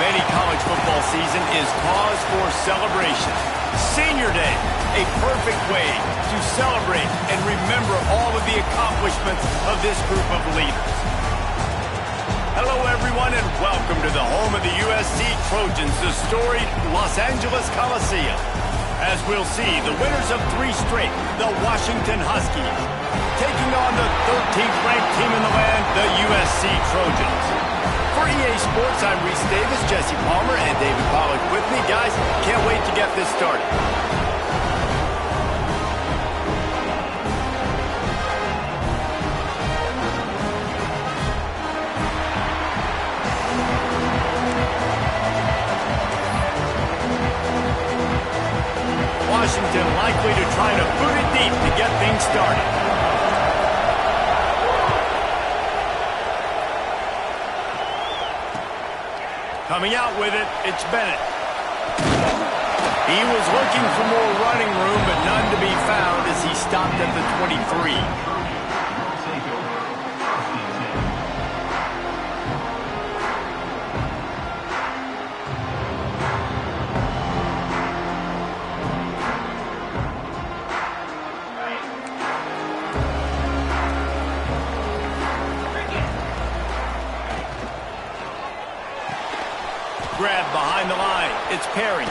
any college football season is cause for celebration. Senior Day, a perfect way to celebrate and remember all of the accomplishments of this group of leaders. Hello, everyone, and welcome to the home of the USC Trojans, the storied Los Angeles Coliseum. As we'll see, the winners of 3 straight, the Washington Huskies, taking on the 13th ranked team in the land, the USC Trojans. For EA Sports, I'm Reese Davis, Jesse Palmer, and David Pollack with me. Guys, can't wait to get this started. Washington likely to try to boot it deep to get things started. Coming out with it, it's Bennett. He was looking for more running room, but none to be found as he stopped at the 23. Grab behind the line. It's Perry.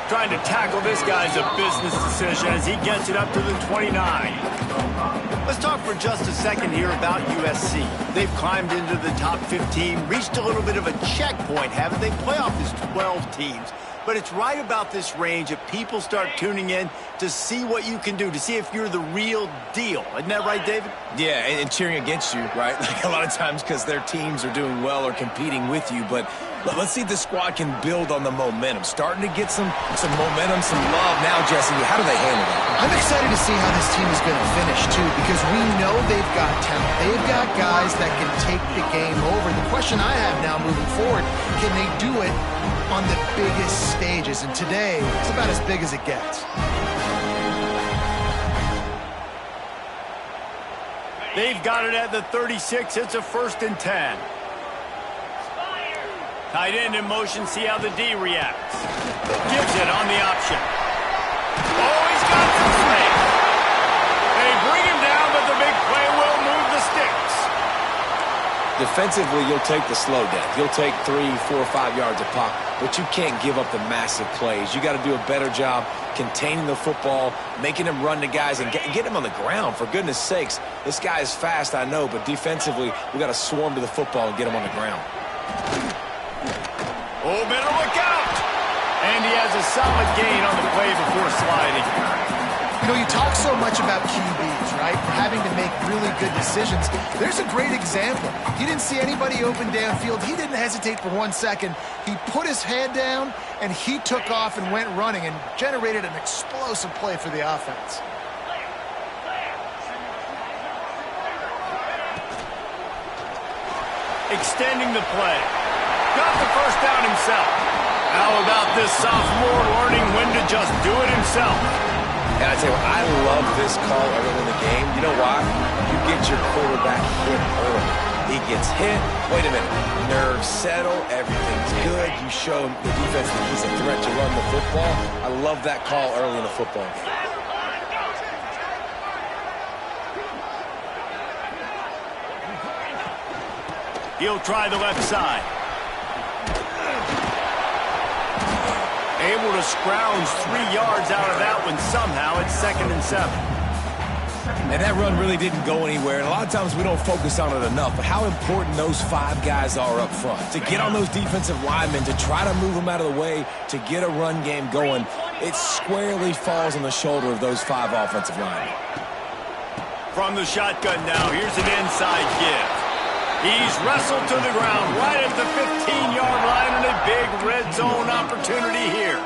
Trying to tackle this guy's a business decision as he gets it up to the 29. Let's talk for just a second here about USC. They've climbed into the top 15, reached a little bit of a checkpoint, haven't they? Playoff is 12 teams. But it's right about this range if people start tuning in to see what you can do, to see if you're the real deal. Isn't that right, David? Yeah, and cheering against you, right? Like a lot of times because their teams are doing well or competing with you. But let's see if the squad can build on the momentum. Starting to get some momentum, some love. Now, Jesse, how do they handle that? I'm excited to see how this team is going to finish, too, because we know they've got talent. They've got guys that can take the game over. The question I have now moving forward, can they do it on the biggest stages? And today, it's about as big as it gets. They've got it at the 36. It's a 1st and 10. Tight end in motion. See how the D reacts. Gives it on the option. Oh, he's got the swing. They bring him down, but the big play will move the sticks. Defensively, you'll take the slow down. You'll take 3, 4, 5 yards of pop, but you can't give up the massive plays. You got to do a better job containing the football, making him run to guys, and get him on the ground. For goodness sakes, this guy is fast, I know, but defensively, we got to swarm to the football and get him on the ground. Oh, better look out! And he has a solid gain on the play before sliding. You know, you talk so much about QBs, right? Having to make really good decisions. There's a great example. He didn't see anybody open downfield. He didn't hesitate for 1 second. He put his head down, and he took off and went running and generated an explosive play for the offense. Extending the play. Got the first down himself. How about this sophomore learning when to just do it himself? And I tell you what, I love this call early in the game. You know why? You get your quarterback hit early. He gets hit. Wait a minute. Nerves settle. Everything's good. You show the defense that he's a threat to run the football. I love that call early in the football game. He'll try the left side. Able to scrounge 3 yards out of that one somehow. It's 2nd and 7. And that run really didn't go anywhere. And a lot of times we don't focus on it enough. But how important those 5 guys are up front. To get on those defensive linemen, to try to move them out of the way, to get a run game going, it squarely falls on the shoulder of those 5 offensive linemen. From the shotgun now, here's an inside give. He's wrestled to the ground right at the 15-yard line and a big red zone opportunity here.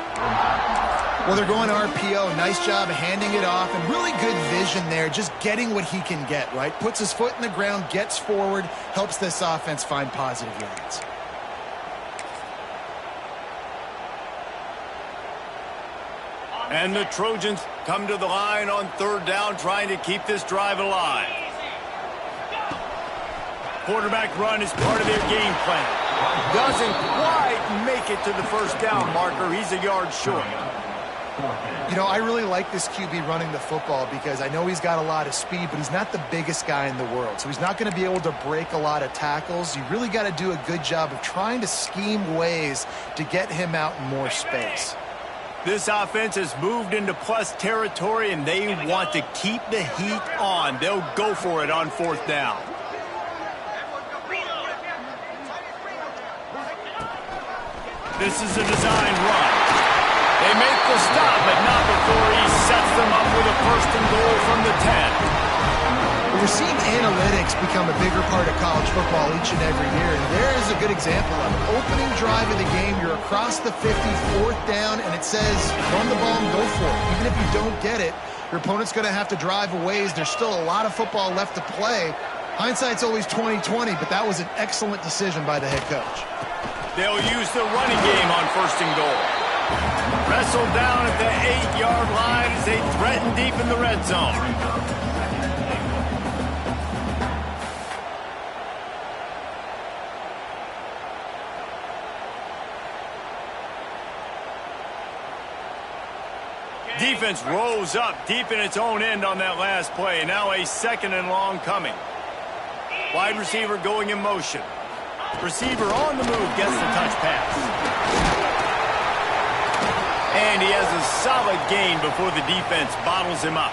Well, they're going RPO. Nice job handing it off and really good vision there, just getting what he can get, right? Puts his foot in the ground, gets forward, helps this offense find positive yards. And the Trojans come to the line on 3rd down, trying to keep this drive alive. Quarterback run is part of their game plan. Doesn't quite make it to the first down marker. He's a yard short. You know, I really like this QB running the football because I know he's got a lot of speed, but he's not the biggest guy in the world. So he's not going to be able to break a lot of tackles. You really got to do a good job of trying to scheme ways to get him out in more space. This offense has moved into plus territory, and they want to keep the heat on. They'll go for it on fourth down. This is a design run. They make the stop, but not before he sets them up with a first and goal from the 10. We're seeing analytics become a bigger part of college football each and every year, and there is a good example of it. Opening drive of the game, you're across the 50, fourth down, and it says run the ball and go for it. Even if you don't get it, your opponent's going to have to drive a ways. There's still a lot of football left to play. Hindsight's always 20/20, but that was an excellent decision by the head coach. They'll use the running game on first and goal. Wrestled down at the 8-yard line as they threaten deep in the red zone. Defense rose up deep in its own end on that last play. Now a second and long coming. Wide receiver going in motion. Receiver on the move gets the touch pass. And he has a solid gain before the defense bottles him up.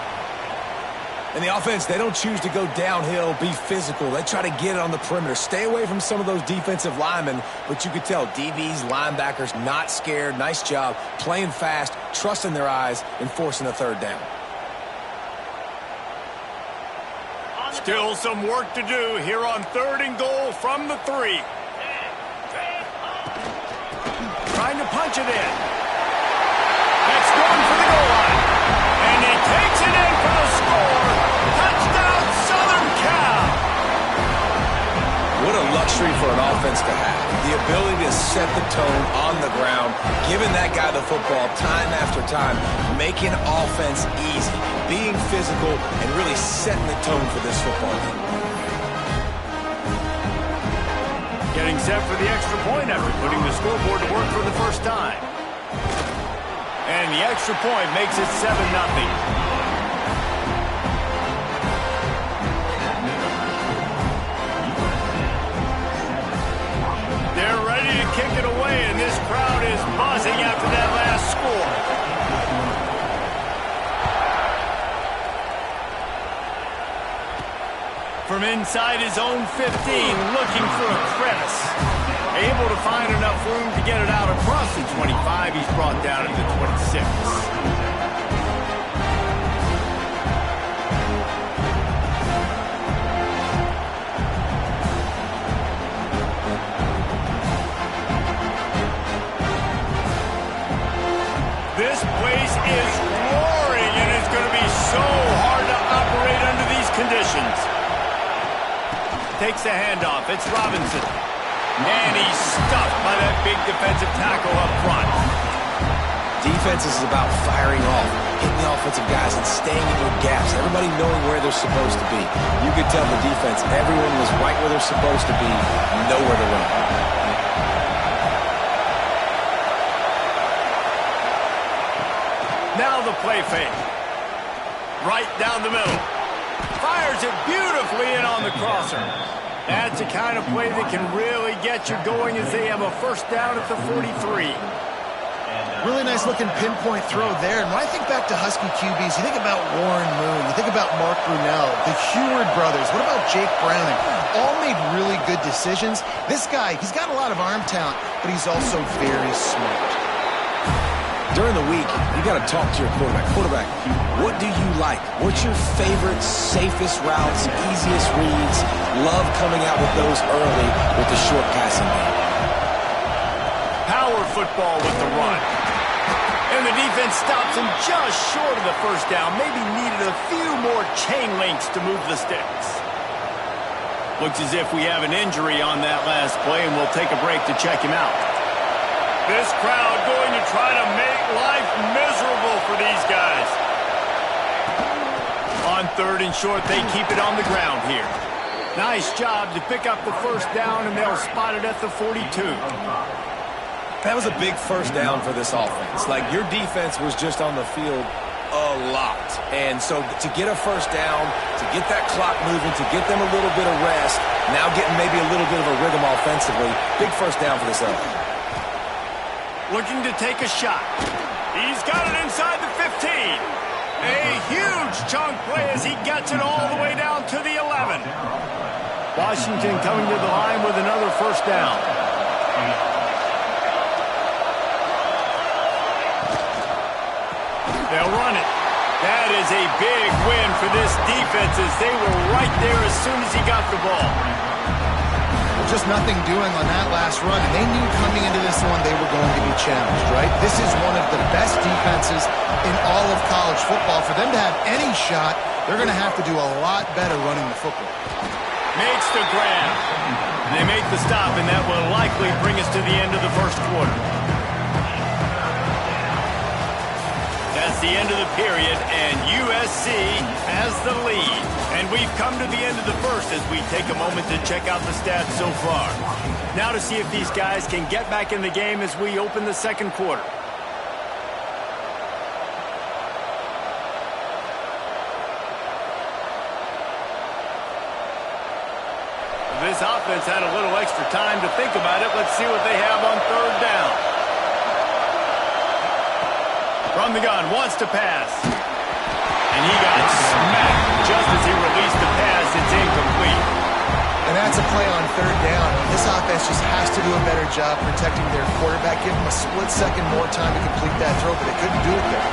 And the offense, they don't choose to go downhill, be physical. They try to get it on the perimeter. Stay away from some of those defensive linemen, but you could tell DBs, linebackers, not scared. Nice job playing fast, trusting their eyes, and forcing a third down. Still some work to do here on third and goal from the 3. Trying to punch it in. That's going for the goal line. And he takes it in for the score. Touchdown, Southern Cal. What a luxury for an offense to have. The ability to set the tone on the ground, giving that guy the football time after time, making offense easy, being physical, and really setting the tone for this football game. Getting set for the extra point effort, putting the scoreboard to work for the first time. And the extra point makes it 7-0. They're ready to kick it away, and this crowd is buzzing after that last score. From inside his own 15, looking for a crevice. Able to find enough room to get it out across the 25. He's brought down at the 26. This place is roaring, and it's going to be so hard to operate under these conditions. Takes the handoff. It's Robinson. And he's stuffed by that big defensive tackle up front. Defense is about firing off, hitting the offensive guys and staying in their gaps. Everybody knowing where they're supposed to be. You could tell the defense, everyone was right where they're supposed to be, nowhere to run. Now the play fake. Right down the middle. Fires it beautifully in on the crosser. That's the kind of play that can really get you going as they have a first down at the 43. Really nice looking pinpoint throw there. And when I think back to Husky QBs, you think about Warren Moon, you think about Mark Brunell, the Heward brothers, what about Jake Browning? All made really good decisions. This guy, he's got a lot of arm talent, but he's also very smart. During the week, you got to talk to your quarterback. Quarterback, what do you like? What's your favorite, safest routes, easiest reads? Love coming out with those early with the short passing game. Power football with the run. And the defense stops him just short of the first down. Maybe needed a few more chain links to move the sticks. Looks as if we have an injury on that last play, and we'll take a break to check him out. This crowd going to try to make life miserable for these guys. On third and short, they keep it on the ground here. Nice job to pick up the first down, and they'll spot it at the 42. That was a big first down for this offense. Like, your defense was just on the field a lot. And so to get a first down, to get that clock moving, to get them a little bit of rest, now getting maybe a little bit of a rhythm offensively, big first down for this offense. Looking to take a shot. He's got it inside the 15. A huge chunk play as he gets it all the way down to the 11. Washington coming to the line with another first down. They'll run it. That is a big win for this defense as they were right there as soon as he got the ball. Just nothing doing on that last run, and they knew coming into this one they were going to be challenged, right? This is one of the best defenses in all of college football. For them to have any shot, they're going to have to do a lot better running the football. Makes the grab. They make the stop, and that will likely bring us to the end of the first quarter. That's the end of the period, and USC has the lead. And we've come to the end of the first as we take a moment to check out the stats so far. Now to see if these guys can get back in the game as we open the second quarter. This offense had a little extra time to think about it. Let's see what they have on third down. From the gun, wants to pass. And he got smacked just as he released the pass. It's incomplete. And that's a play on third down. This offense just has to do a better job protecting their quarterback. Give them a split second more time to complete that throw, but they couldn't do it there.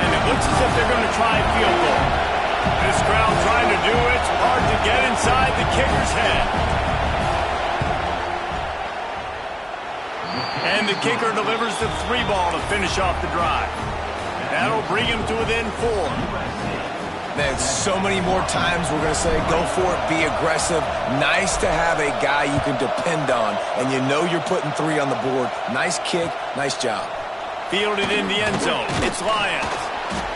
And it looks as if they're going to try field goal. This crowd trying to do it. It's hard to get inside the kicker's head. And the kicker delivers the 3 ball to finish off the drive. That'll bring him to within 4. Man, so many more times we're going to say, go for it, be aggressive. Nice to have a guy you can depend on, and you know you're putting 3 on the board. Nice kick, nice job. Fielded in the end zone. It's Lyons.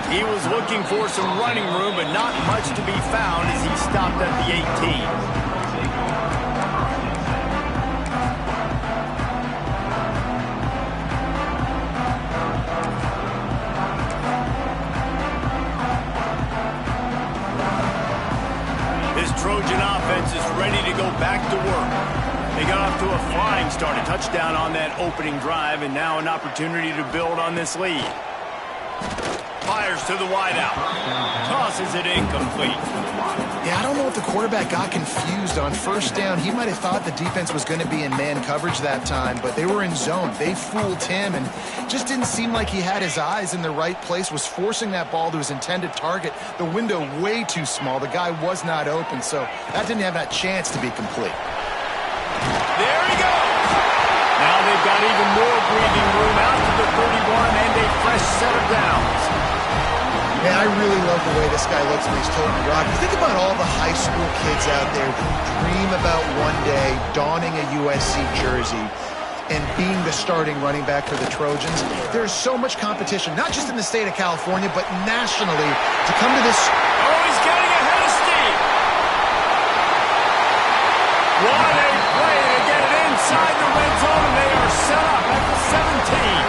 He was looking for some running room, but not much to be found as he stopped at the 18. Trojan offense is ready to go back to work. They got off to a flying start, a touchdown on that opening drive, and now an opportunity to build on this lead. Fires to the wideout. Tosses it incomplete. Yeah, I don't know if the quarterback got confused on first down. He might have thought the defense was going to be in man coverage that time, but they were in zone. They fooled him, and just didn't seem like he had his eyes in the right place, was forcing that ball to his intended target. The window way too small. The guy was not open, so that didn't have that chance to be complete. There he goes. Now they've got even more breathing room out to the 31 and a fresh set of downs. Man, I really love the way this guy looks when he's toting the rock. Think about all the high school kids out there who dream about one day donning a USC jersey and being the starting running back for the Trojans. There's so much competition, not just in the state of California, but nationally, to come to this. Oh, he's getting ahead of steam. What a play to get it inside the red zone, and they are set up at the 17.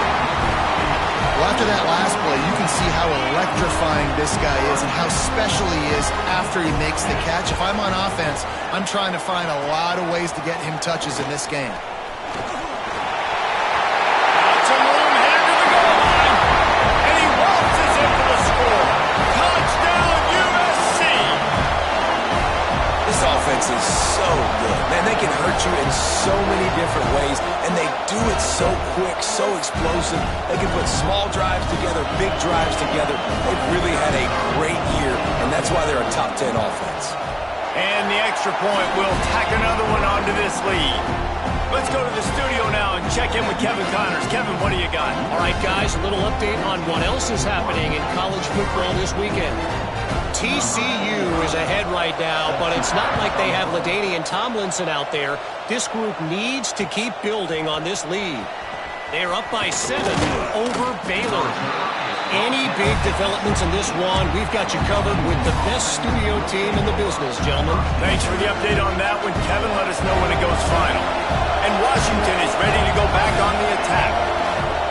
Well, after that last play, you can see how electrifying this guy is and how special he is after he makes the catch. If I'm on offense, I'm trying to find a lot of ways to get him touches in this game. That's a long head to the goal line, and he waltzes in for the score. Touchdown, USC! This offense is so good. Man, they can hurt you in so many different ways, and they do it so quick, so explosive. They can put small drives together, big drives together. They've really had a great year, and that's why they're a top 10 offense. And the extra point will tack another one onto this lead. Let's go to the studio now and check in with Kevin Connors. Kevin, what do you got? All right, guys, a little update on what else is happening in college football this weekend. TCU is ahead right now, but it's not like they have LaDainian Tomlinson out there. This group needs to keep building on this lead. They're up by 7 over Baylor. Any big developments in this one. We've got you covered with the best studio team in the business, gentlemen. Thanks for the update on that one, Kevin. Let us know when it goes final. And Washington is ready to go back on the attack.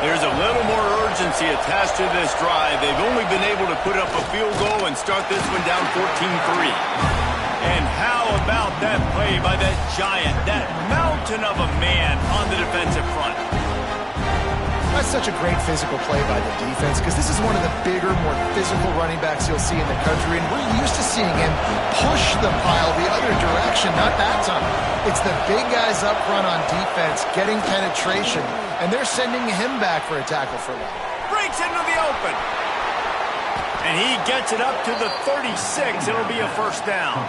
There's a little more urgency attached to this drive. They've only been able to put up a field goal and start this one down 14-3. And how about that play by that giant, that mountain of a man on the defensive front? That's such a great physical play by the defense because this is one of the bigger, more physical running backs you'll see in the country, and we're used to seeing him push the pile the other direction, not that time. It's the big guys up front on defense getting penetration, and they're sending him back for a tackle for loss. Breaks into the open. And he gets it up to the 36. It'll be a first down.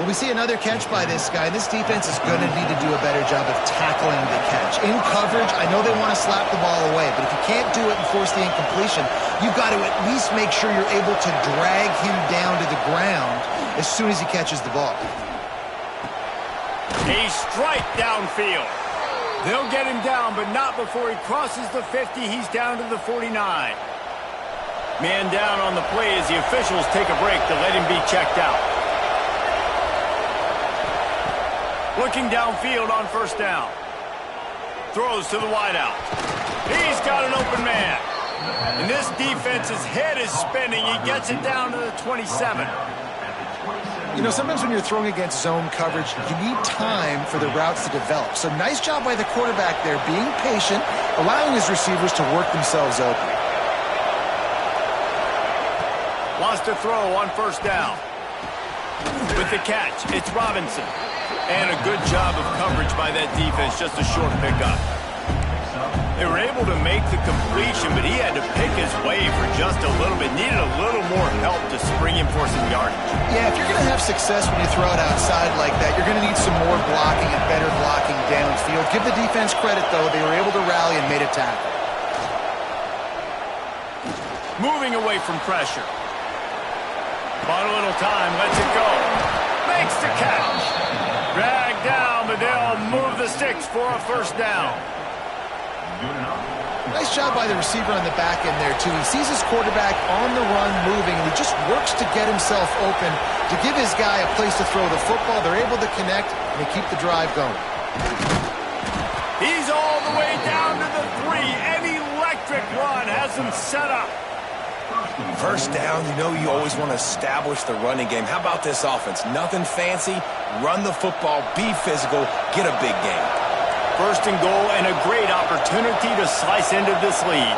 Well, we see another catch by this guy. This defense is going to need to do a better job of tackling the catch. In coverage, I know they want to slap the ball away, but if you can't do it and force the incompletion, you've got to at least make sure you're able to drag him down to the ground as soon as he catches the ball. A strike downfield. They'll get him down, but not before he crosses the 50. He's down to the 49. Man down on the play as the officials take a break to let him be checked out. Looking downfield on first down. Throws to the wideout. He's got an open man. And this defense's head is spinning. He gets it down to the 27. You know, sometimes when you're throwing against zone coverage, you need time for the routes to develop. So nice job by the quarterback there, being patient, allowing his receivers to work themselves open. Wants to throw on first down. With the catch, it's Robinson. And a good job of coverage by that defense, just a short pickup. They were able to make the completion, but he had to pick his way for just a little bit. Needed a little more help to spring him for some yardage. Yeah, if you're going to have success when you throw it outside like that, you're going to need some more blocking and better blocking downfield. Give the defense credit, though. They were able to rally and made a tackle. Moving away from pressure. Bought a little time, lets it go. Makes the catch. Dragged down, but they'll move the sticks for a first down. Nice job by the receiver on the back end there, too. He sees his quarterback on the run moving, and he just works to get himself open to give his guy a place to throw the football. They're able to connect, and they keep the drive going. He's all the way down to the 3. An electric run has him set up. First down, you know you always want to establish the running game. How about this offense? Nothing fancy. Run the football, be physical, get a big game. First and goal, and a great opportunity to slice into this lead.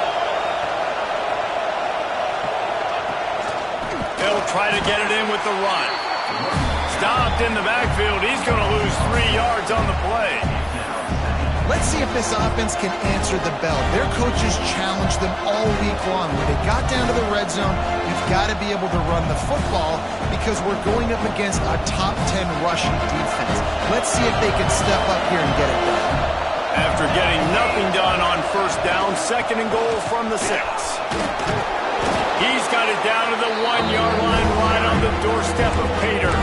They'll try to get it in with the run. Stopped in the backfield. He's going to lose 3 yards on the play. Let's see if this offense can answer the bell. Their coaches challenged them all week long. When they got down to the red zone, you've got to be able to run the football because we're going up against a top 10 rushing defense. Let's see if they can step up here and get it done. After getting nothing done on first down, second and goal from the 6. He's got it down to the 1-yard line, right on the doorstep of Pater.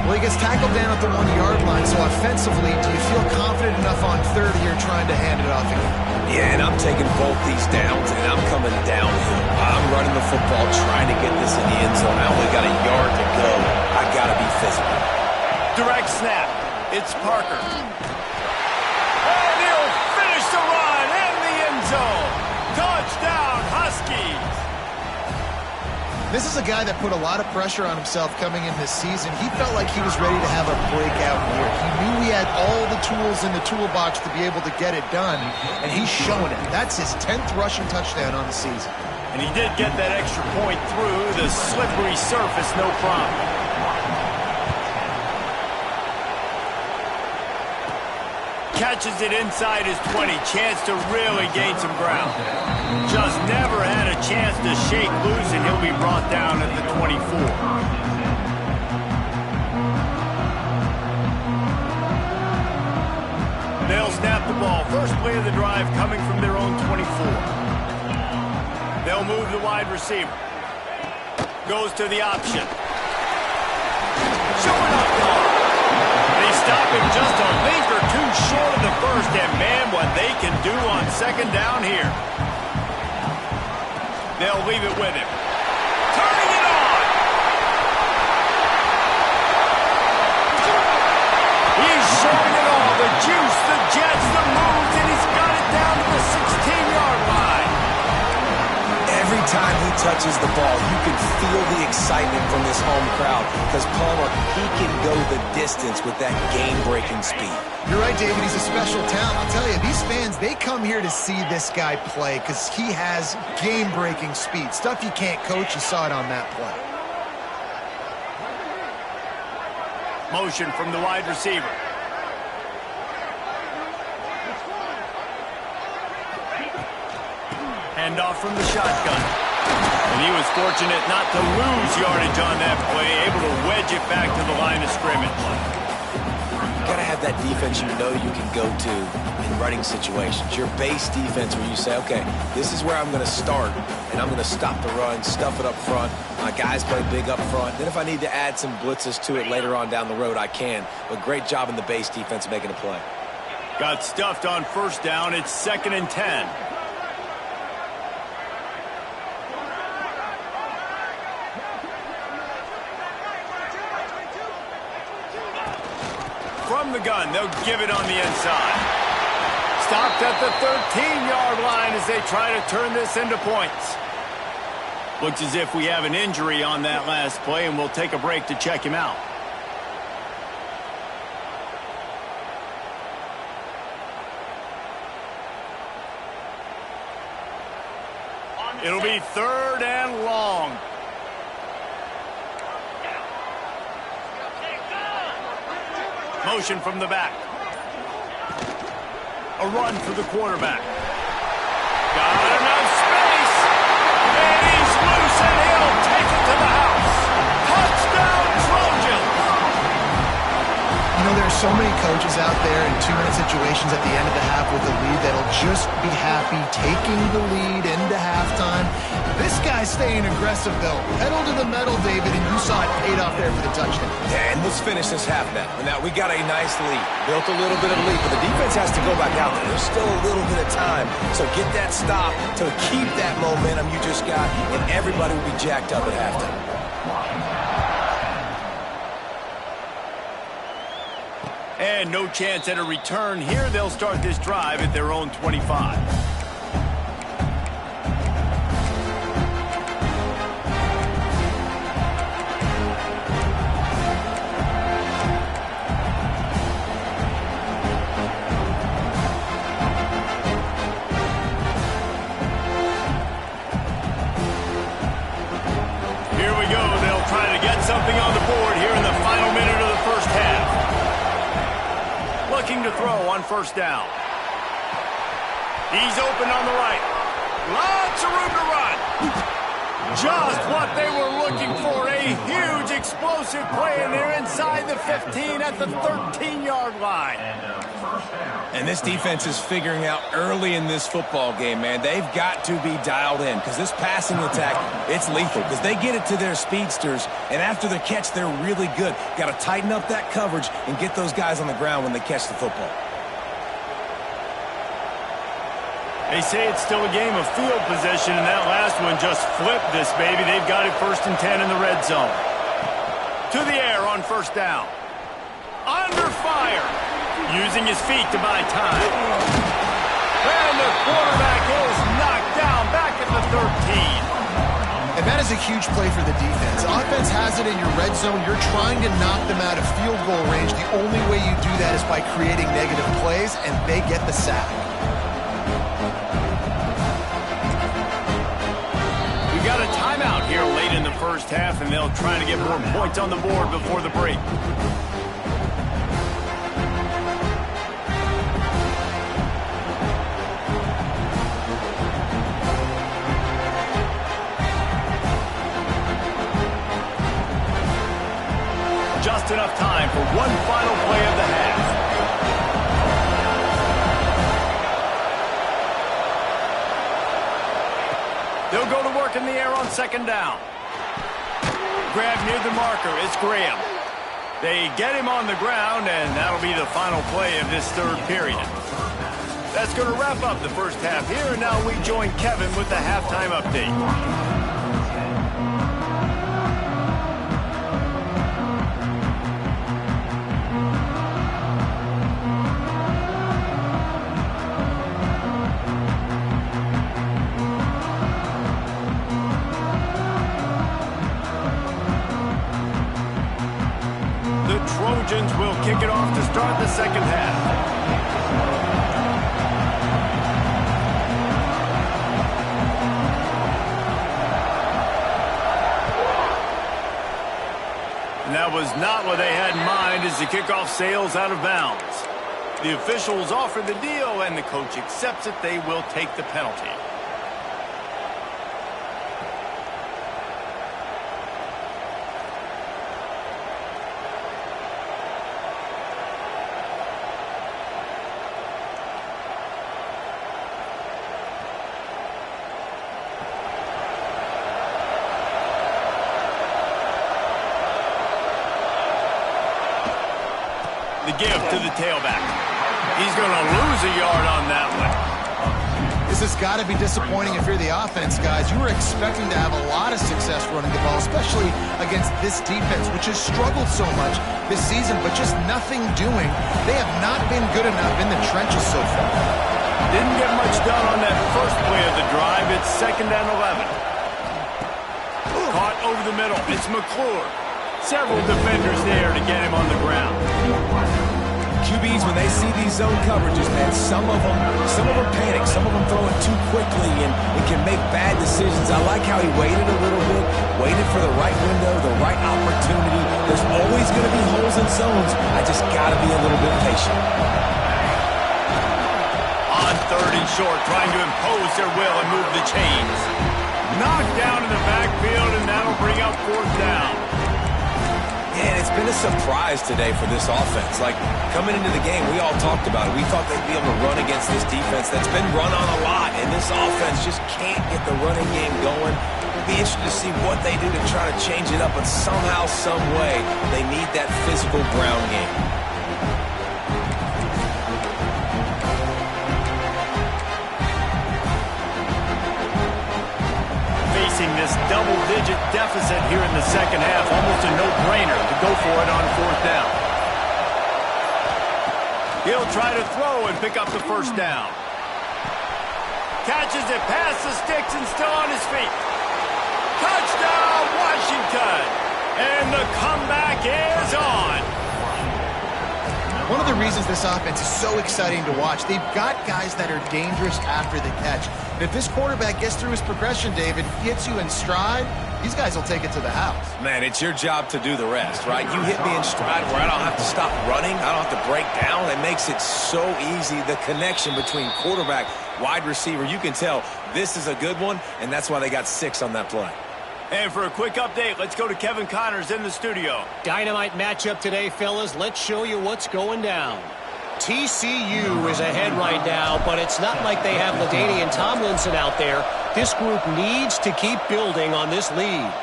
Well, he gets tackled down at the 1-yard line, so offensively, do you feel confident enough on third here trying to hand it off again? Yeah, and I'm taking both these downs, and I'm coming downhill. I'm running the football, trying to get this in the end zone. I only got a yard to go. I got to be physical. Direct snap. It's Parker. And he'll finish the run in the end zone. Touchdown, Huskies. This is a guy that put a lot of pressure on himself coming in this season. He felt like he was ready to have a breakout year. He knew he had all the tools in the toolbox to be able to get it done, and he's showing it. That's his 10th rushing touchdown on the season. And he did get that extra point through the slippery surface, no problem. Catches it inside his 20. Chance to really gain some ground. Just never had a chance to shake loose, and he'll be brought down at the 24. They'll snap the ball. First play of the drive coming from their own 24. They'll move the wide receiver. Goes to the option. Showing up now. They stop him just a link or two short of the first, and man, what they can do on second down here. They'll leave it with him. Turning it on. He's showing it all. The juice, the jets, the moves, and he's got it down to the 16-yard line. Every time he touches the ball, you can feel the excitement from this home crowd because Palmer, he can go the distance with that game-breaking speed. You're right, David. He's a special talent. I'll tell you, these fans, they come here to see this guy play because he has game-breaking speed. Stuff you can't coach. You saw it on that play. Motion from the wide receiver. Handoff from the shotgun. And he was fortunate not to lose yardage on that play, able to wedge it back to the line of scrimmage. You gotta have that defense you know you can go to in running situations. Your base defense where you say, okay, this is where I'm gonna start, and I'm gonna stop the run, stuff it up front. My guys play big up front. Then if I need to add some blitzes to it later on down the road, I can. But great job in the base defense making a play. Got stuffed on first down. It's 2nd and 10. From the gun, they'll give it on the inside. Stopped at the 13-yard line as they try to turn this into points. Looks as if we have an injury on that last play, and we'll take a break to check him out. It'll be 3rd and long. Motion from the back. A run for the quarterback. Got enough space. And he's loose, and he'll take it to the house. Touchdown, Trojans. You know, there are so many coaches out there in 2-minute situations at the end of the half with a lead that'll just be happy taking the lead into halftime. This guy's staying aggressive, though. Pedal to the metal, David, and you saw it paid off there for the touchdown. And let's finish this half now. Now, we got a nice lead. Built a little bit of lead, but the defense has to go back out there. There's still a little bit of time. So get that stop to keep that momentum you just got, and everybody will be jacked up at halftime. And no chance at a return here. They'll start this drive at their own 25. Something on the board here in the final minute of the first half. Looking to throw on first down. He's open on the right. Lots of room to run. Just what they were looking for. A huge explosive play, and they're inside the 15 at the 13-yard line. And this defense is figuring out early in this football game, man. They've got to be dialed in because this passing attack, it's lethal because they get it to their speedsters, and after the catch, they're really good. Got to tighten up that coverage and get those guys on the ground when they catch the football. They say it's still a game of field possession, and that last one just flipped this baby. They've got it 1st and 10 in the red zone. To the air on first down. Under fire. Using his feet to buy time. And the quarterback is knocked down back at the 13. And that is a huge play for the defense. Offense has it in your red zone. You're trying to knock them out of field goal range. The only way you do that is by creating negative plays, and they get the sack. We got a timeout here late in the first half, and they'll try to get more points on the board before the break. Just enough time for one final play of the half. They'll go to work in the air on 2nd down. Grab near the marker. It's Graham. They get him on the ground, and that'll be the final play of this 3rd period. That's going to wrap up the first half here, and now we join Kevin with the halftime update. Trojans will kick it off to start the second half. And that was not what they had in mind as the kickoff sails out of bounds. The officials offer the deal, and the coach accepts it. They will take the penalty. The give to the tailback. He's going to lose a yard on that one. This has got to be disappointing if you're the offense, guys. You were expecting to have a lot of success running the ball, especially against this defense, which has struggled so much this season, but just nothing doing. They have not been good enough in the trenches so far. Didn't get much done on that first play of the drive. It's 2nd and 11. Caught over the middle. It's McClure. Several defenders there to get him on the ground. QBs, when they see these zone coverages, man, some of them panic. Some of them throw it too quickly, and it can make bad decisions. I like how he waited a little bit, waited for the right window, the right opportunity. There's always going to be holes in zones. I just got to be a little bit patient. On 3rd and short, trying to impose their will and move the chains. Knocked down in the backfield, and that'll bring up 4th down. And it's been a surprise today for this offense. Like, coming into the game, we all talked about it. We thought they'd be able to run against this defense that's been run on a lot, and this offense just can't get the running game going. It'll be interesting to see what they do to try to change it up, but somehow, some way, they need that physical ground game. This double-digit deficit here in the second half, almost a no-brainer to go for it on 4th down. He'll try to throw and pick up the 1st down. Catches it past the sticks and still on his feet. Touchdown, Washington! And the comeback is on. One of the reasons this offense is so exciting to watch, they've got guys that are dangerous after the catch. And if this quarterback gets through his progression, David, gets you in stride, these guys will take it to the house. Man, it's your job to do the rest, right? You hit me in stride where I don't have to stop running. I don't have to break down. It makes it so easy. The connection between quarterback, wide receiver, you can tell this is a good one, and that's why they got 6 on that play. And for a quick update, let's go to Kevin Connors in the studio. Dynamite matchup today, fellas. Let's show you what's going down. TCU is ahead right now, but it's not like they have LaDainian Tomlinson out there. This group needs to keep building on this lead.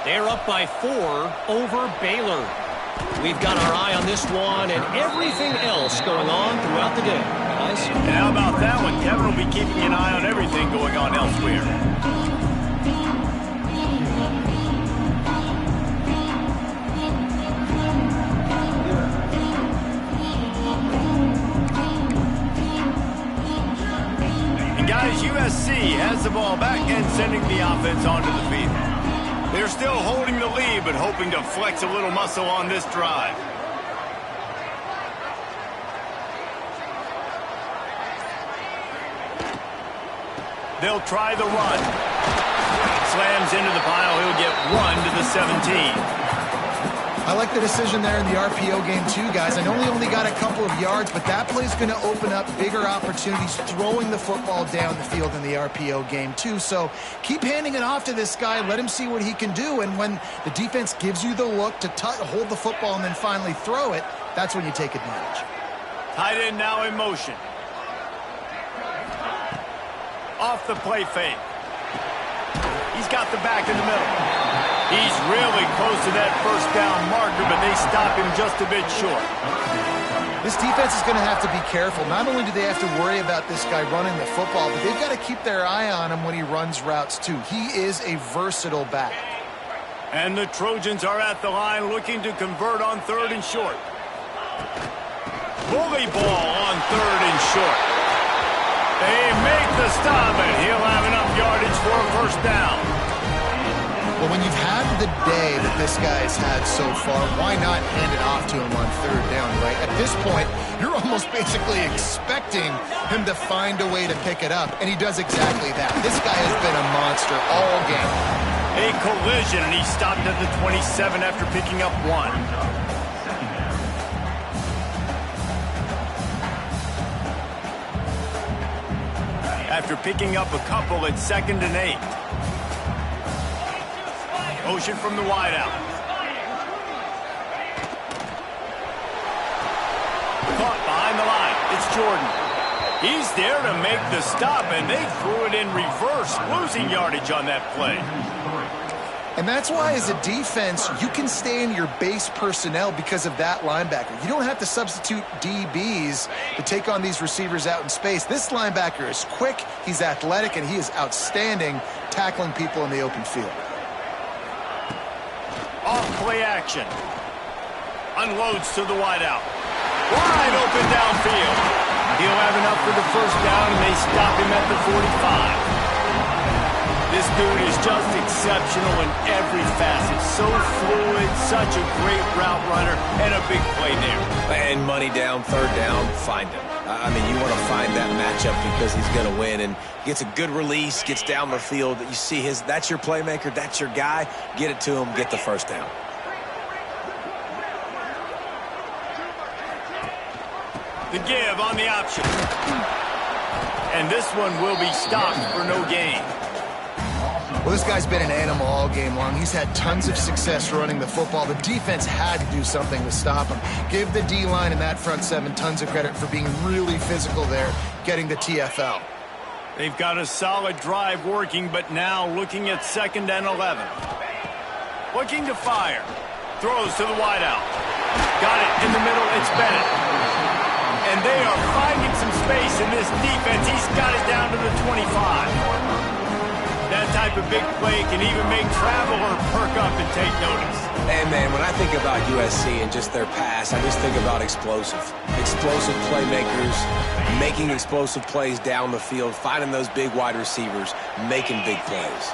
They're up by 4 over Baylor. We've got our eye on this one and everything else going on throughout the day. Guys? And how about that one? Kevin will be keeping an eye on everything going on elsewhere. Guys, USC has the ball back and sending the offense onto the field. They're still holding the lead, but hoping to flex a little muscle on this drive. They'll try the run. Slams into the pile. He'll get 1 to the 17. I like the decision there in the RPO game too, guys. I know he only got a couple of yards, but that play's going to open up bigger opportunities throwing the football down the field in the RPO game too. So keep handing it off to this guy. Let him see what he can do. And when the defense gives you the look to hold the football and then finally throw it, that's when you take advantage. Tight end now in motion. Off the play fake. He's got the back in the middle. He's really close to that 1st down marker, but they stop him just a bit short. This defense is going to have to be careful. Not only do they have to worry about this guy running the football, but they've got to keep their eye on him when he runs routes too. He is a versatile back. And the Trojans are at the line looking to convert on 3rd and short. Bully ball on 3rd and short. They make the stop, and he'll have enough yardage for a first down. Well, when you've had the day that this guy's had so far, why not hand it off to him on 3rd down, right? At this point, you're almost basically expecting him to find a way to pick it up, and he does exactly that. This guy has been a monster all game. A collision, and he stopped at the 27 after picking up 1. After picking up a couple at 2nd and 8. Motion from the wideout. Caught behind the line. It's Jordan. He's there to make the stop, and they threw it in reverse, losing yardage on that play. And that's why, as a defense, you can stay in your base personnel because of that linebacker. You don't have to substitute DBs to take on these receivers out in space. This linebacker is quick, he's athletic, and he is outstanding tackling people in the open field. Off play action. Unloads to the wideout. Wide open downfield. He'll have enough for the first down, and they stop him at the 45. This dude is just exceptional in every facet. So fluid, such a great route runner, and a big play there. And money down, 3rd down, find him. I mean, you want to find that matchup because he's going to win, and gets a good release, gets down the field. You see that's your playmaker, that's your guy. Get it to him, get the first down. The give on the option. And this one will be stopped for no gain. Well, this guy's been an animal all game long. He's had tons of success running the football. The defense had to do something to stop him. Give the D-line and that front 7 tons of credit for being really physical there, getting the TFL. They've got a solid drive working, but now looking at 2nd and 11. Looking to fire. Throws to the wideout. Got it in the middle. It's Bennett. And they are finding some space in this defense. He's got it down to the 25. That type of big play can even make Traveler perk up and take notice. And, man, when I think about USC and just their pass, I just think about explosive. Explosive playmakers, making explosive plays down the field, finding those big wide receivers, making big plays.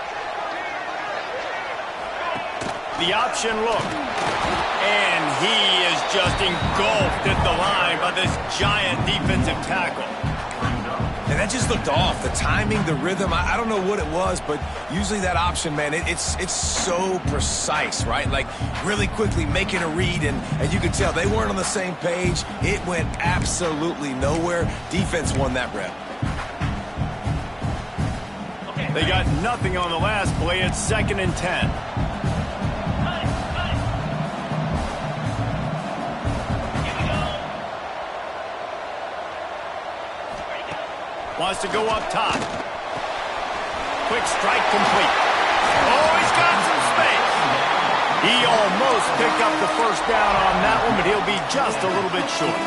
The option look. And he is just engulfed at the line by this giant defensive tackle. And that just looked off. The timing, the rhythm, I don't know what it was, but usually that option, man, it's so precise, right? Like, really quickly making a read, and you could tell they weren't on the same page. It went absolutely nowhere. Defense won that rep. They got nothing on the last play. It's 2nd and 10. Wants to go up top. Quick strike complete. Oh, he's got some space. He almost picked up the first down on that one, but he'll be just a little bit short.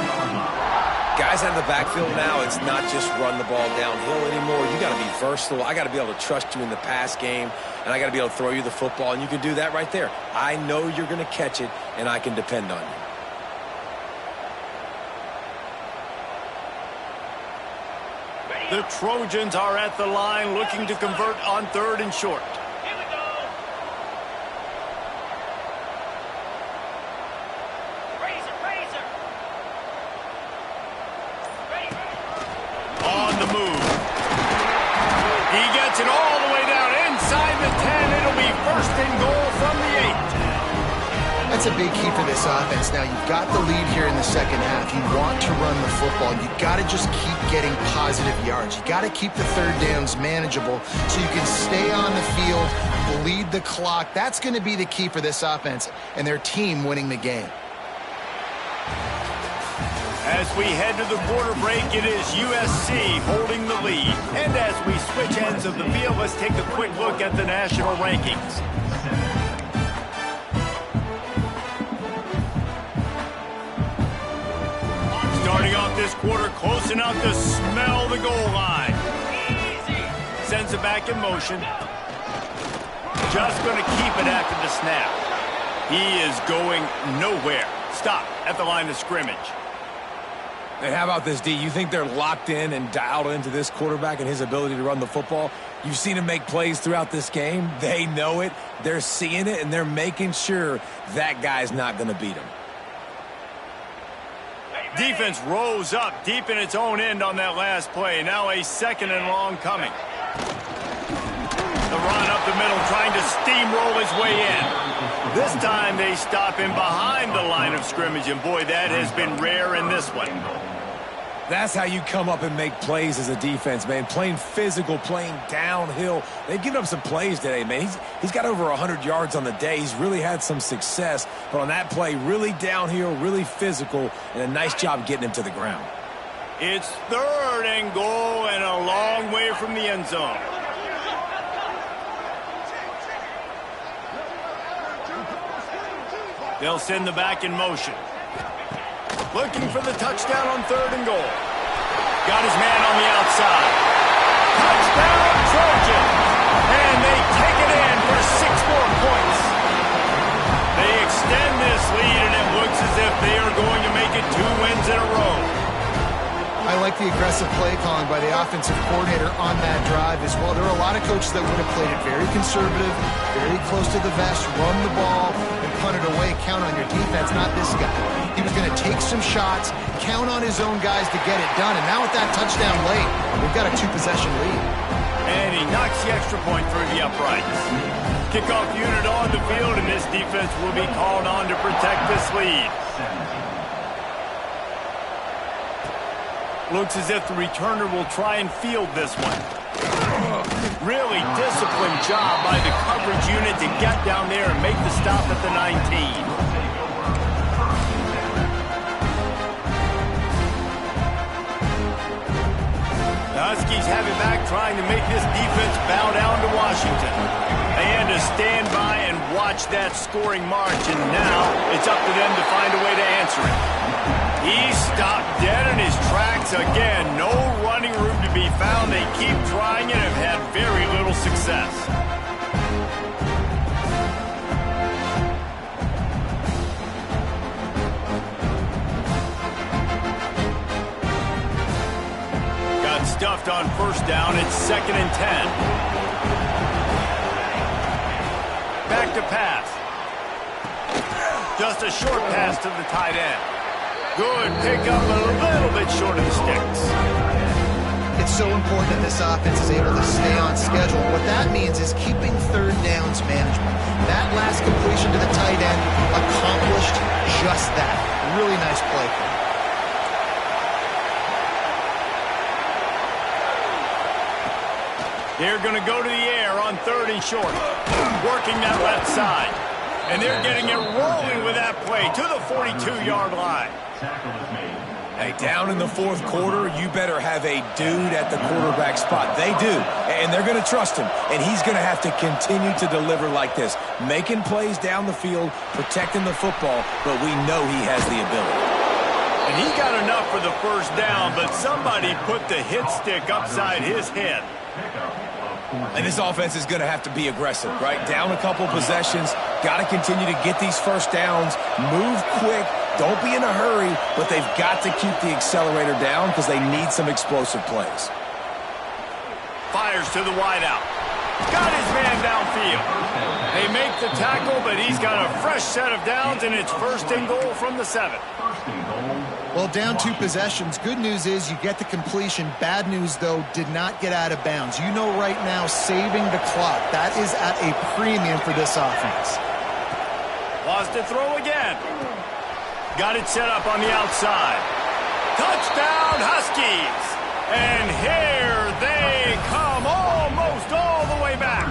Guys out of the backfield now, it's not just run the ball downhill anymore. You got to be versatile. I got to be able to trust you in the pass game, and I got to be able to throw you the football, and you can do that right there. I know you're going to catch it, and I can depend on you. The Trojans are at the line looking to convert on 3rd and short. Here we go. Razor. On the move. He gets it all the way down inside the 10. It'll be 1st and goal from the 8. That's a big key for this offense. Now, you've got the lead here in the second half. You want to run the football. You've got to just keep getting positive yards. You've got to keep the 3rd downs manageable so you can stay on the field, bleed the clock. That's going to be the key for this offense and their team winning the game. As we head to the quarter break, it is USC holding the lead. And as we switch ends of the field, let's take a quick look at the national rankings. this quarter close enough to smell the goal line. Easy. Sends it back in motion. Just going to keep it after the snap. He is going nowhere. Stop at the line of scrimmage. And how about this, D? You think they're locked in and dialed into this quarterback and his ability to run the football? You've seen him make plays throughout this game. They know it. They're seeing it, and they're making sure that guy's not going to beat him. Defense rose up deep in its own end on that last play. Now a second and long coming. The run up the middle, trying to steamroll his way in. This time they stop him behind the line of scrimmage, and boy, that has been rare in this one. That's how you come up and make plays as a defense, man. Playing physical, playing downhill. They've given up some plays today, man. He's got over 100 yards on the day. He's really had some success. But on that play, really downhill, really physical, and a nice job getting him to the ground. It's third and goal and a long way from the end zone. They'll send the back in motion. Looking for the touchdown on third and goal. Got his man on the outside. Touchdown, Trojans! And they take it in for 6 more points. They extend this lead, and it looks as if they are going to make it 2 wins in a row. I like the aggressive play calling by the offensive coordinator on that drive as well. There are a lot of coaches that would have played it very conservative, very close to the vest, run the ball, and punt it away, count on your defense, not this guy. He was going to take some shots, count on his own guys to get it done, and now with that touchdown late, we've got a 2-possession lead. And he knocks the extra point through the uprights. Kickoff unit on the field, and this defense will be called on to protect this lead. Looks as if the returner will try and field this one. Really disciplined job by the coverage unit to get down there and make the stop at the 19. The Huskies have it back, trying to make this defense bow down to Washington. They had to stand by and watch that scoring march, and now it's up to them to find a way to answer it. He stopped dead in his tracks again. No running room to be found. They keep trying it and have had very little success. Got stuffed on first down. It's 2nd and 10. Back to pass. Just a short pass to the tight end. Good pickup, a little bit short of the sticks. It's so important that this offense is able to stay on schedule. What that means is keeping third downs management. That last completion to the tight end accomplished just that. Really nice play call. They're going to go to the air on 3rd and short, working that left side. And they're getting it rolling with that play to the 42-yard line. Hey, down in the 4th quarter, you better have a dude at the quarterback spot. They do, and they're going to trust him. And he's going to have to continue to deliver like this, making plays down the field, protecting the football, but we know he has the ability. And he got enough for the first down, but somebody put the hit stick upside his head. And this offense is going to have to be aggressive, right? Down a couple possessions, got to continue to get these first downs, move quick, don't be in a hurry, but they've got to keep the accelerator down because they need some explosive plays. Fires to the wideout. Got his man downfield. They make the tackle, but he's got a fresh set of downs, and it's 1st and goal from the 7. Well, down 2 possessions. Good news is you get the completion. Bad news, though, did not get out of bounds. You know right now, saving the clock. That is at a premium for this offense. Lost to throw again. Got it set up on the outside. Touchdown, Huskies! And here they come, almost all the way back.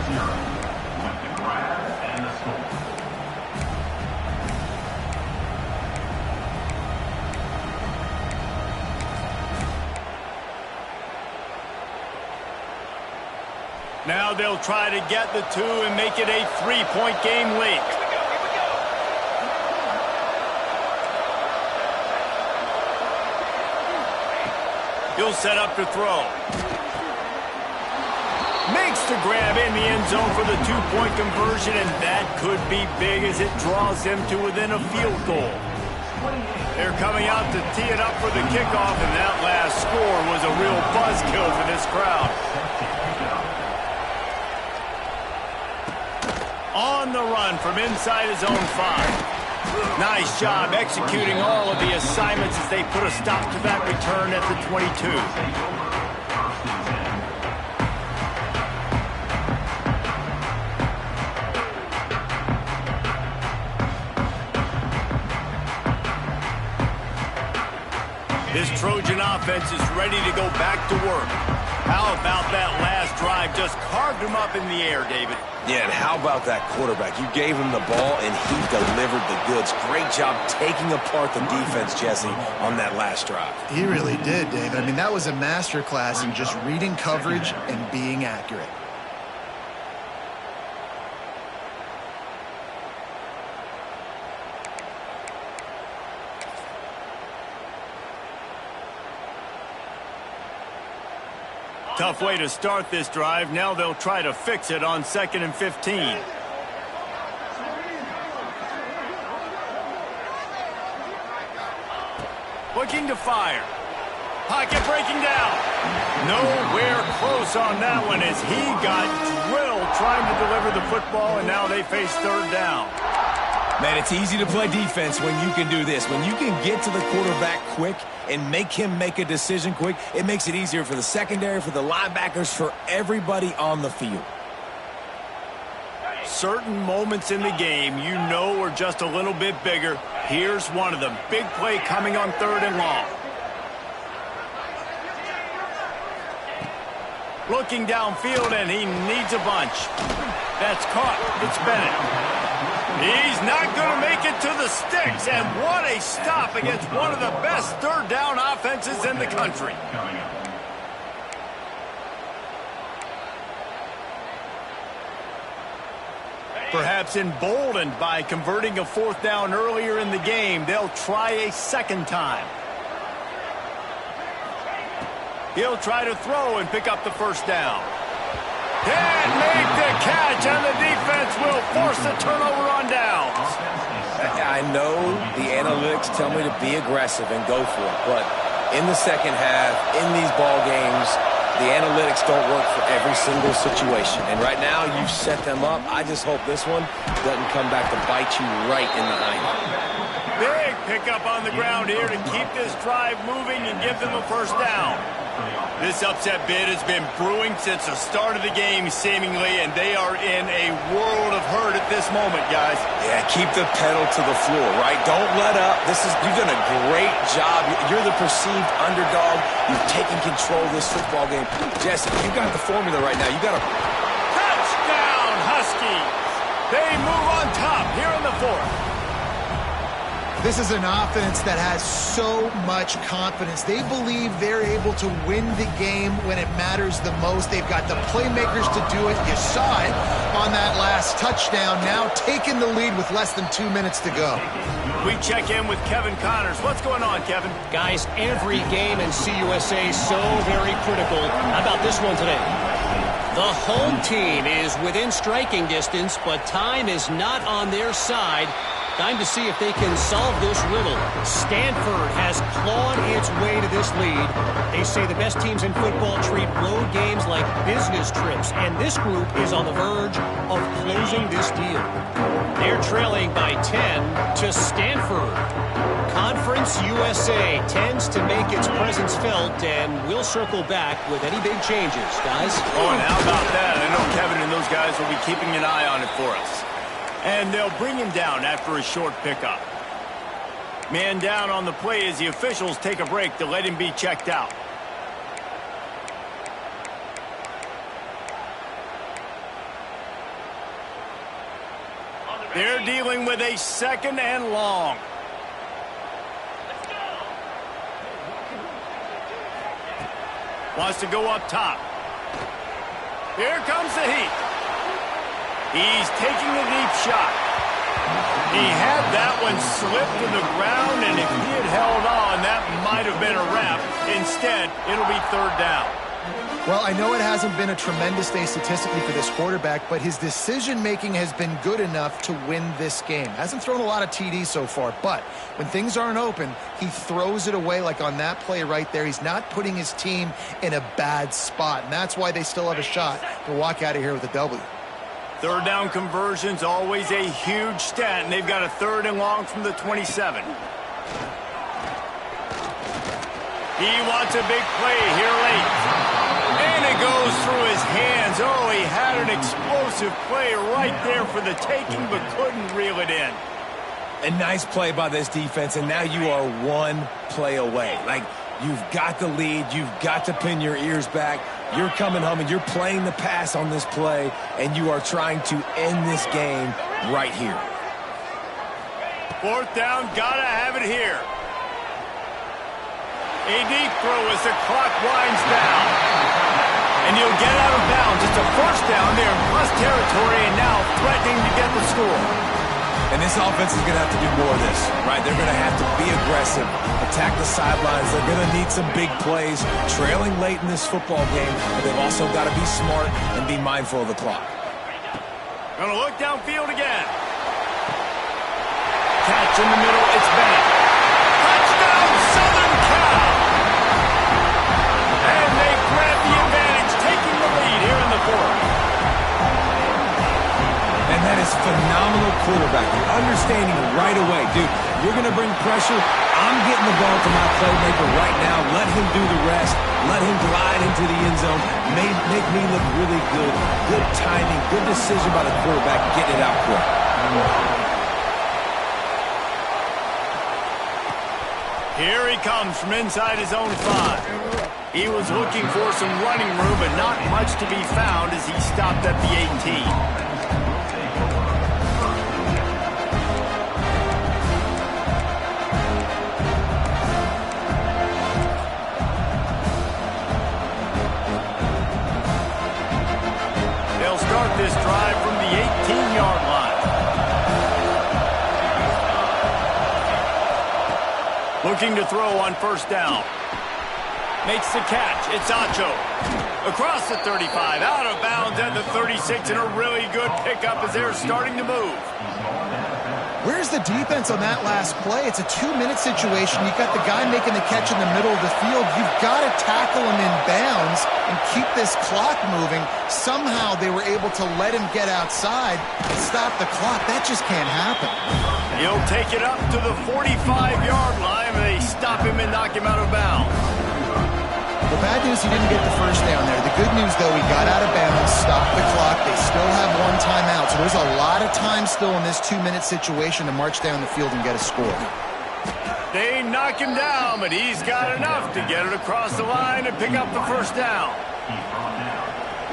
Now they'll try to get the 2 and make it a 3-point game late. He'll set up to throw. Makes the grab in the end zone for the two-point conversion, and that could be big as it draws them to within a field goal. They're coming out to tee it up for the kickoff, and that last score was a real buzzkill for this crowd. On the run from inside his own 5. Nice job executing all of the assignments as they put a stop to that return at the 22. This Trojan offense is ready to go back to work. How about that last drive? Just carved him up in the air, David. Yeah, and how about that quarterback? You gave him the ball, and he delivered the goods. Great job taking apart the defense, Jesse, on that last drive. He really did, David. I mean, that was a masterclass in just reading coverage and being accurate. Tough way to start this drive. Now they'll try to fix it on 2nd and 15. Looking to fire. Pocket breaking down. Nowhere close on that one as he got drilled trying to deliver the football, and now they face 3rd down. Man, it's easy to play defense when you can do this. When you can get to the quarterback quick and make him make a decision quick, it makes it easier for the secondary, for the linebackers, for everybody on the field. Certain moments in the game you know are just a little bit bigger. Here's one of them. Big play coming on 3rd and long. Looking downfield, and he needs a bunch. That's caught. It's Bennett. He's not going to make it to the sticks, and what a stop against one of the best 3rd down offenses in the country. Perhaps emboldened by converting a 4th down earlier in the game, they'll try a 2nd time. He'll try to throw and pick up the 1st down. Can't make the catch, and the defense will force the turnover on downs. I know the analytics tell me to be aggressive and go for it, but in the second half, in these ball games, the analytics don't work for every single situation. And right now, you've set them up. I just hope this one doesn't come back to bite you right in the hind. Big pickup on the ground here to keep this drive moving and give them a 1st down. This upset bid has been brewing since the start of the game, seemingly, and they are in a world of hurt at this moment, guys. Yeah, keep the pedal to the floor, right? Don't let up. You've done a great job. You're the perceived underdog. You've taken control of this football game. Jesse, you got the formula right now. You got to... Touchdown, Huskies! They move on top here in the 4th. This is an offense that has so much confidence. They believe they're able to win the game when it matters the most. They've got the playmakers to do it. You saw it on that last touchdown. Now taking the lead with less than 2 minutes to go. We check in with Kevin Connors. What's going on, Kevin? Guys, every game in CUSA is so very critical. How about this one today? The home team is within striking distance, but time is not on their side. Time to see if they can solve this riddle. Stanford has clawed its way to this lead. They say the best teams in football treat road games like business trips, and this group is on the verge of closing this deal. They're trailing by 10 to Stanford. Conference USA tends to make its presence felt, and we'll circle back with any big changes, guys. Oh, and how about that? I know Kevin and those guys will be keeping an eye on it for us. And they'll bring him down after a short pickup. Man down on the play as the officials take a break to let him be checked out. They're dealing with a 2nd and long. Wants to go up top. Here comes the heat. He's taking a deep shot. He had that one slip to the ground, and if he had held on, that might have been a wrap. Instead, it'll be third down. Well, I know it hasn't been a tremendous day statistically for this quarterback, but his decision-making has been good enough to win this game. Hasn't thrown a lot of TDs so far, but when things aren't open, he throws it away like on that play right there. He's not putting his team in a bad spot, and that's why they still have a shot to walk out of here with a W. Third down conversion's always a huge stat, and they've got a third and long from the 27. He wants a big play here late. And it goes through his hands. Oh, he had an explosive play right there for the taking, but couldn't reel it in. A nice play by this defense, and now you are one play away. Like, you've got the lead. You've got to pin your ears back. You're coming home, and you're playing the pass on this play, and you are trying to end this game right here. Fourth down, gotta have it here. A deep throw as the clock winds down. And he'll get out of bounds. It's a first down. They're in plus territory and now threatening to get the score. And this offense is going to have to do more of this, right? They're going to have to be aggressive, attack the sidelines. They're going to need some big plays, trailing late in this football game, but they've also got to be smart and be mindful of the clock. Gonna look downfield again. Catch in the middle. It's Bennett. Touchdown, Southern Cal! And they grab the advantage, taking the lead here in the fourth. And that is phenomenal quarterbacking. Understanding right away, dude, you're going to bring pressure. I'm getting the ball to my playmaker right now. Let him do the rest. Let him glide into the end zone. Make me look really good. Good timing, good decision by the quarterback, getting it out quick. Here he comes from inside his own 5. He was looking for some running room, but not much to be found as he stopped at the 18. They'll start this drive from the 18-yard line. Looking to throw on first down. Makes the catch. It's Acho. Across the 35, out of bounds at the 36, and a really good pickup as they're starting to move. Where's the defense on that last play? It's a 2-minute situation. You've got the guy making the catch in the middle of the field. You've got to tackle him in bounds and keep this clock moving. Somehow they were able to let him get outside and stop the clock. That just can't happen. He'll take it up to the 45-yard line, and they stop him and knock him out of bounds. The bad news, he didn't get the first down there. The good news, though, he got out of bounds, stopped the clock. They still have one timeout, so there's a lot of time still in this 2-minute situation to march down the field and get a score. They knock him down, but he's got enough to get it across the line and pick up the first down.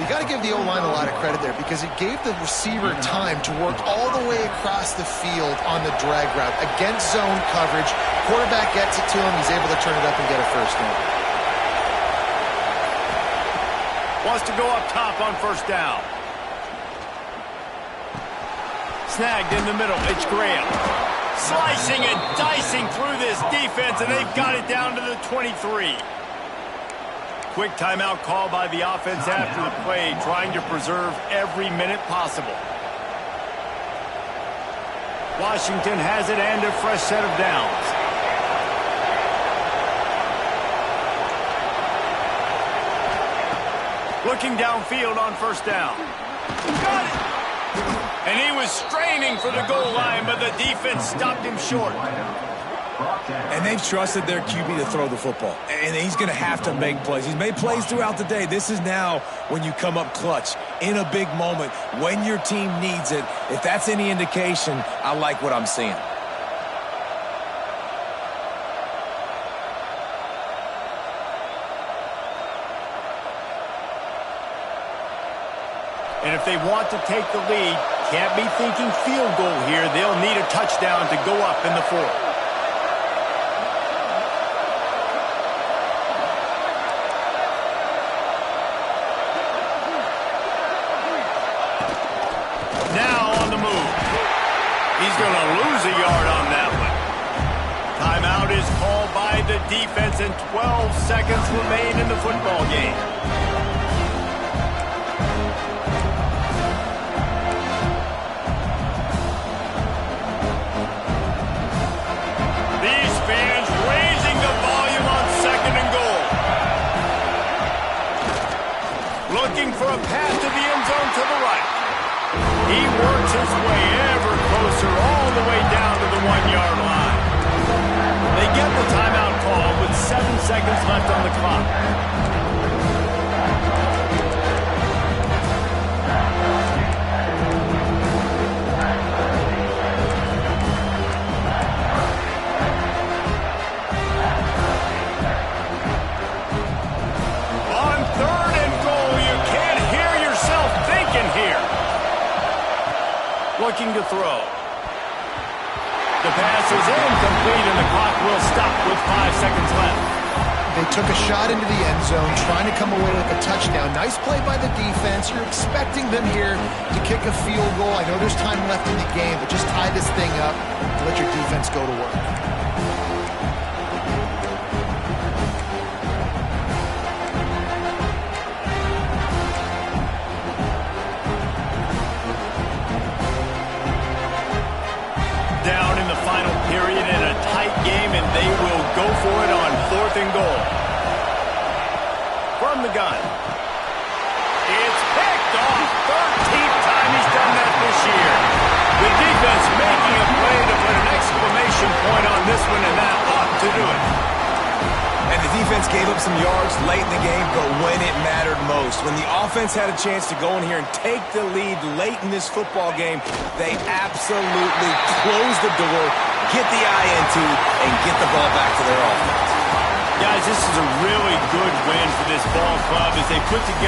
You got to give the O-line a lot of credit there because it gave the receiver time to work all the way across the field on the drag route against zone coverage. Quarterback gets it to him. He's able to turn it up and get a first down. Wants to go up top on first down. Snagged in the middle. It's Graham. Slicing and dicing through this defense, and they've got it down to the 23. Quick timeout call by the offense after the play, trying to preserve every minute possible. Washington has it and a fresh set of downs. Looking downfield on first down. Got it! And he was straining for the goal line, but the defense stopped him short. And they've trusted their QB to throw the football. And he's going to have to make plays. He's made plays throughout the day. This is now when you come up clutch in a big moment when your team needs it. If that's any indication, I like what I'm seeing. And if they want to take the lead, can't be thinking field goal here. They'll need a touchdown to go up in the fourth. Now on the move. He's going to lose a yard on that one. Timeout is called by the defense, and 12 seconds remain in the football game. These fans raising the volume on 2nd and goal. Looking for a pass to the end zone to the right. He works his way ever closer all the way down to the 1-yard line. They get the timeout call with 7 seconds left on the clock. On 3rd and goal, you can't hear yourself thinking here. Looking to throw. The pass is incomplete, and the clock will stop with 5 seconds left. They took a shot into the end zone, trying to come away with a touchdown. Nice play by the defense. You're expecting them here to kick a field goal. I know there's time left in the game, but just tie this thing up and let your defense go to work. Down in the final period in a tight game, and they will go for it on 4th and goal. From the gun. It's picked off. 13th time he's done that this year. The defense making a play to put an exclamation point on this one, and that ought to do it. And the defense gave up some yards late in the game, but when it mattered most, when the offense had a chance to go in here and take the lead late in this football game, they absolutely closed the door, get the INT, and get the ball back to their offense. Guys, this is a really good win for this ball club as they put together